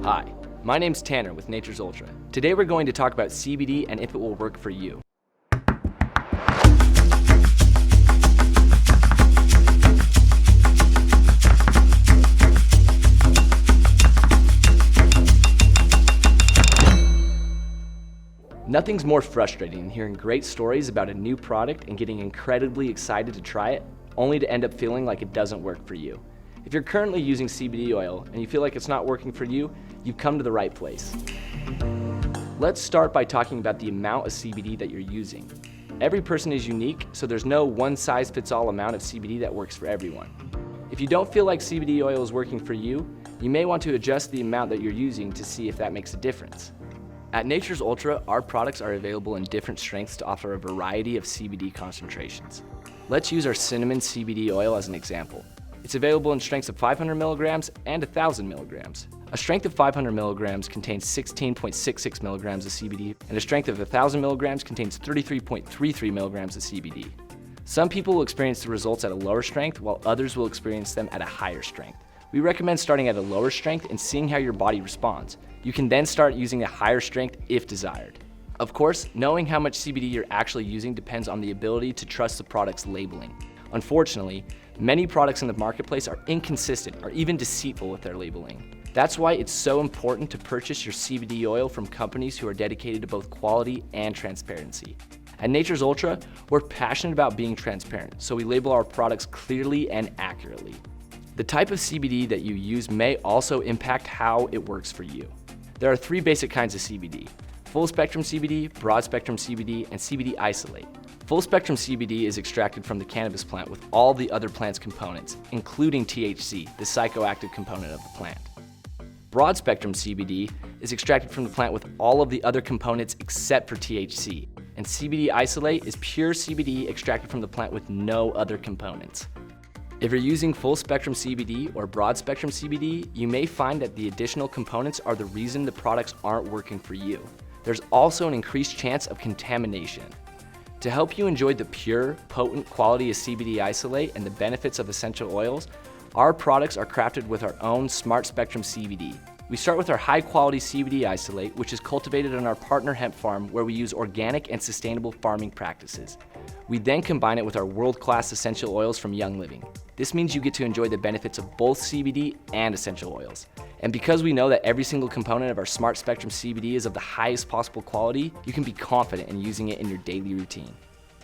Hi, my name's Tanner with Nature's Ultra. Today we're going to talk about CBD and if it will work for you. Nothing's more frustrating than hearing great stories about a new product and getting incredibly excited to try it, only to end up feeling like it doesn't work for you. If you're currently using CBD oil and you feel like it's not working for you, you've come to the right place. Let's start by talking about the amount of CBD that you're using. Every person is unique, so there's no one-size-fits-all amount of CBD that works for everyone. If you don't feel like CBD oil is working for you, you may want to adjust the amount that you're using to see if that makes a difference. At Nature's Ultra, our products are available in different strengths to offer a variety of CBD concentrations. Let's use our cinnamon CBD oil as an example. It's available in strengths of 500 milligrams and 1,000 milligrams. A strength of 500 milligrams contains 16.66 milligrams of CBD, and a strength of 1,000 milligrams contains 33.33 milligrams of CBD. Some people will experience the results at a lower strength, while others will experience them at a higher strength. We recommend starting at a lower strength and seeing how your body responds. You can then start using a higher strength if desired. Of course, knowing how much CBD you're actually using depends on the ability to trust the product's labeling. Unfortunately, many products in the marketplace are inconsistent or even deceitful with their labeling. That's why it's so important to purchase your CBD oil from companies who are dedicated to both quality and transparency. At Nature's Ultra, we're passionate about being transparent, so we label our products clearly and accurately. The type of CBD that you use may also impact how it works for you. There are three basic kinds of CBD: full spectrum CBD, broad spectrum CBD, and CBD isolate. Full spectrum CBD is extracted from the cannabis plant with all the other plant's components, including THC, the psychoactive component of the plant. Broad spectrum CBD is extracted from the plant with all of the other components except for THC. And CBD isolate is pure CBD extracted from the plant with no other components. If you're using full spectrum CBD or broad spectrum CBD, you may find that the additional components are the reason the products aren't working for you. There's also an increased chance of contamination. To help you enjoy the pure, potent quality of CBD isolate and the benefits of essential oils, our products are crafted with our own Smart Spectrum CBD. We start with our high-quality CBD isolate, which is cultivated on our partner hemp farm where we use organic and sustainable farming practices. We then combine it with our world-class essential oils from Young Living. This means you get to enjoy the benefits of both CBD and essential oils. And because we know that every single component of our Smart Spectrum CBD is of the highest possible quality, you can be confident in using it in your daily routine.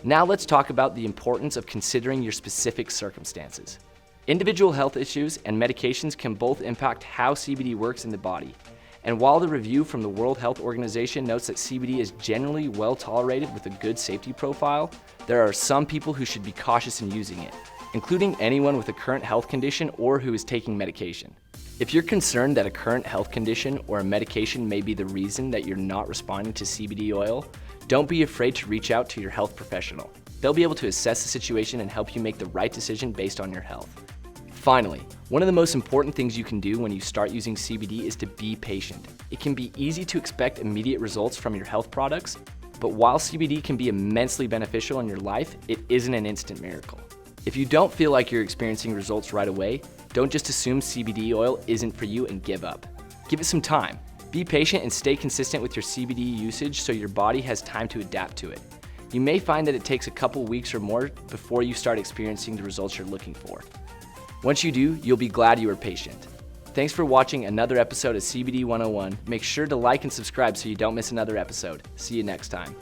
Now let's talk about the importance of considering your specific circumstances. Individual health issues and medications can both impact how CBD works in the body. And while the review from the World Health Organization notes that CBD is generally well tolerated with a good safety profile, there are some people who should be cautious in using it, including anyone with a current health condition or who is taking medication. If you're concerned that a current health condition or a medication may be the reason that you're not responding to CBD oil, don't be afraid to reach out to your health professional. They'll be able to assess the situation and help you make the right decision based on your health. Finally, one of the most important things you can do when you start using CBD is to be patient. It can be easy to expect immediate results from your health products, but while CBD can be immensely beneficial in your life, it isn't an instant miracle. If you don't feel like you're experiencing results right away, don't just assume CBD oil isn't for you and give up. Give it some time. Be patient and stay consistent with your CBD usage so your body has time to adapt to it. You may find that it takes a couple weeks or more before you start experiencing the results you're looking for. Once you do, you'll be glad you were patient. Thanks for watching another episode of CBD 101. Make sure to like and subscribe so you don't miss another episode. See you next time.